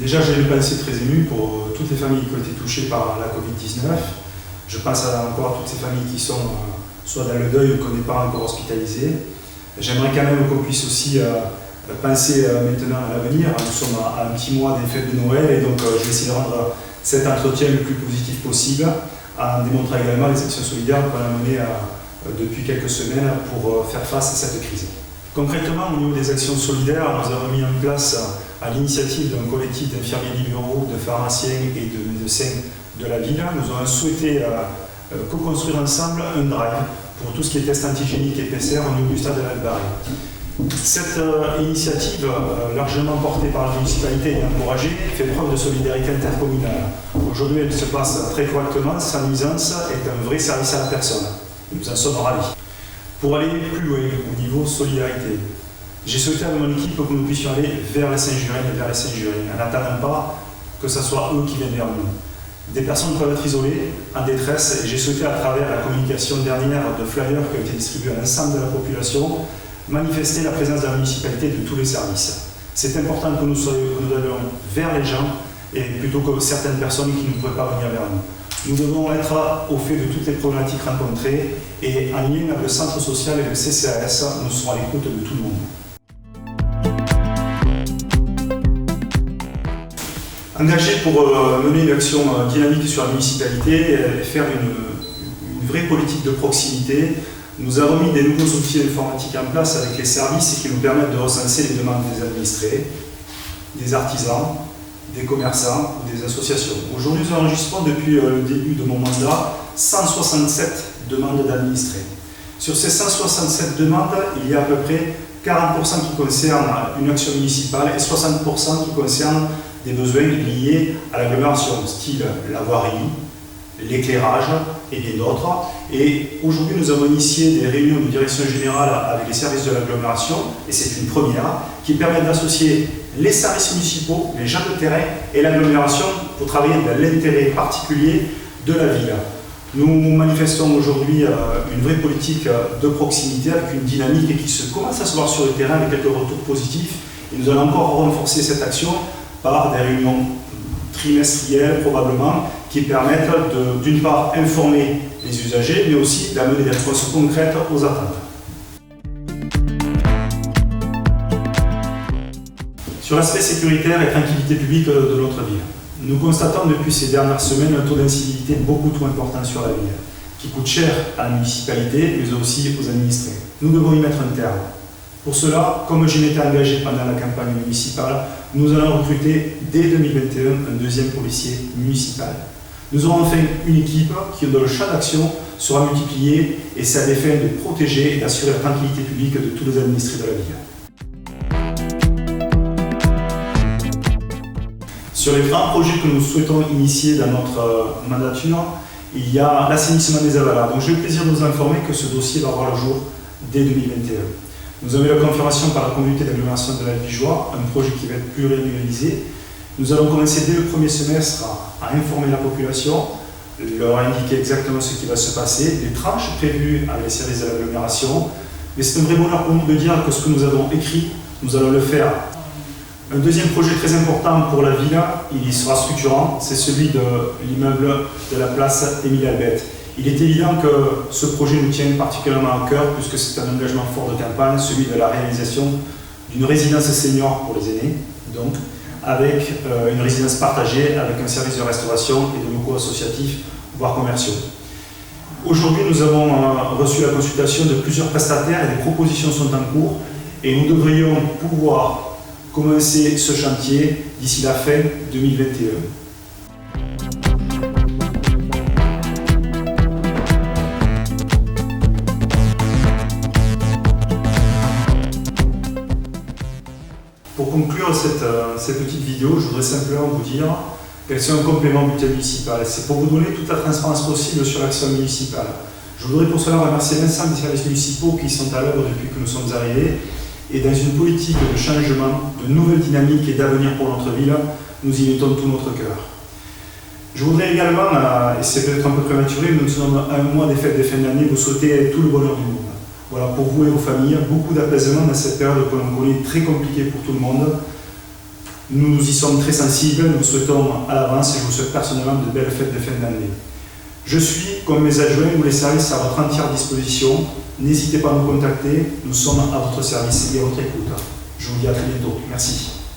Déjà, j'ai une pensée très émue pour toutes les familles qui ont été touchées par la Covid-19. Je pense encore à toutes ces familles qui sont soit dans le deuil ou qu'on n'est pas encore hospitalisées. J'aimerais quand même qu'on puisse aussi penser maintenant à l'avenir. Nous sommes à un petit mois des fêtes de Noël et donc je vais essayer de rendre cet entretien le plus positif possible en démontrant également les actions solidaires qu'on a menées depuis quelques semaines pour faire face à cette crise. Concrètement, au niveau des actions solidaires, nous avons mis en place, à l'initiative d'un collectif d'infirmiers libéraux, de pharmaciens et de médecins de la ville, nous avons souhaité co-construire ensemble un drive pour tout ce qui est test antigénique et PCR au niveau du stade de l'Albaré. Cette initiative, largement portée par la municipalité et encouragée, fait preuve de solidarité intercommunale. Aujourd'hui, elle se passe très correctement, sa nuisance est un vrai service à la personne. Nous en sommes ravis. Pour aller plus loin au niveau solidarité, j'ai souhaité avec mon équipe que nous puissions aller vers les Saint-Jurien et vers les Saint-Jurien, en n'attendant pas que ce soit eux qui viennent vers nous. Des personnes peuvent être isolées, en détresse, et j'ai souhaité à travers la communication dernière de flyers qui ont été distribués à l'ensemble de la population, manifester la présence de la municipalité de tous les services. C'est important que nous allions vers les gens, et plutôt que certaines personnes qui ne pourraient pas venir vers nous. Nous devons être au fait de toutes les problématiques rencontrées et en lien avec le centre social et le CCAS, nous serons à l'écoute de tout le monde. Engagé pour mener une action dynamique sur la municipalité et faire une vraie politique de proximité, nous avons mis des nouveaux outils informatiques en place avec les services qui nous permettent de recenser les demandes des administrés, des artisans, des commerçants ou des associations. Aujourd'hui, nous enregistrons depuis le début de mon mandat 167 demandes d'administrés. Sur ces 167 demandes, il y a à peu près 40% qui concernent une action municipale et 60% qui concernent des besoins liés à l'agglomération, style la voirie, l'éclairage et bien d'autres. Et aujourd'hui, nous avons initié des réunions de direction générale avec les services de l'agglomération, et c'est une première, qui permet d'associer les services municipaux, les gens de terrain et l'agglomération pour travailler dans l'intérêt particulier de la ville. Nous manifestons aujourd'hui une vraie politique de proximité avec une dynamique qui se commence à se voir sur le terrain avec quelques retours positifs. Et nous allons encore renforcer cette action par des réunions trimestrielles probablement qui permettent d'une part informer les usagers mais aussi d'amener des réponses concrètes aux attentes. Sur l'aspect sécuritaire et tranquillité publique de notre ville, nous constatons depuis ces dernières semaines un taux d'incivilité beaucoup trop important sur la ville, qui coûte cher à la municipalité, mais aussi aux administrés. Nous devons y mettre un terme. Pour cela, comme je m'étais engagé pendant la campagne municipale, nous allons recruter dès 2021 un deuxième policier municipal. Nous aurons enfin une équipe qui, dans le champ d'action, sera multipliée et c'est à des fins de protéger et d'assurer la tranquillité publique de tous les administrés de la ville. Sur les grands projets que nous souhaitons initier dans notre mandature, il y a l'assainissement des avalas. Donc j'ai le plaisir de vous informer que ce dossier va voir le jour dès 2021. Nous avons eu la confirmation par la communauté d'agglomération de l'Albigeois, un projet qui va être pluriannualisé. Nous allons commencer dès le premier semestre à informer la population, leur indiquer exactement ce qui va se passer, les tranches prévues avec les services de l'agglomération. Mais c'est un vrai bonheur pour nous de dire que ce que nous avons écrit, nous allons le faire. Un deuxième projet très important pour la ville, il sera structurant, c'est celui de l'immeuble de la place Émile Albette. Il est évident que ce projet nous tient particulièrement à cœur puisque c'est un engagement fort de campagne, celui de la réalisation d'une résidence senior pour les aînés, donc avec une résidence partagée avec un service de restauration et de locaux associatifs, voire commerciaux. Aujourd'hui, nous avons reçu la consultation de plusieurs prestataires et des propositions sont en cours et nous devrions pouvoir commencer ce chantier d'ici la fin 2021. Pour conclure cette petite vidéo, je voudrais simplement vous dire qu'elles sont un complément du budget municipal. C'est pour vous donner toute la transparence possible sur l'action municipale. Je voudrais pour cela remercier l'ensemble des services municipaux qui sont à l'œuvre depuis que nous sommes arrivés. Et dans une politique de changement, de nouvelles dynamiques et d'avenir pour notre ville, nous y mettons tout notre cœur. Je voudrais également, et c'est peut-être un peu prématuré, mais nous sommes à un mois des fêtes de fin d'année, vous souhaiter tout le bonheur du monde. Voilà, pour vous et vos familles, beaucoup d'apaisement dans cette période que l'on connaît très compliquée pour tout le monde. Nous nous y sommes très sensibles, nous souhaitons à l'avance et je vous souhaite personnellement de belles fêtes de fin d'année. Je suis, comme mes adjoints ou les services, à votre entière disposition. N'hésitez pas à nous contacter, nous sommes à votre service et à votre écoute. Je vous dis à très bientôt. Merci.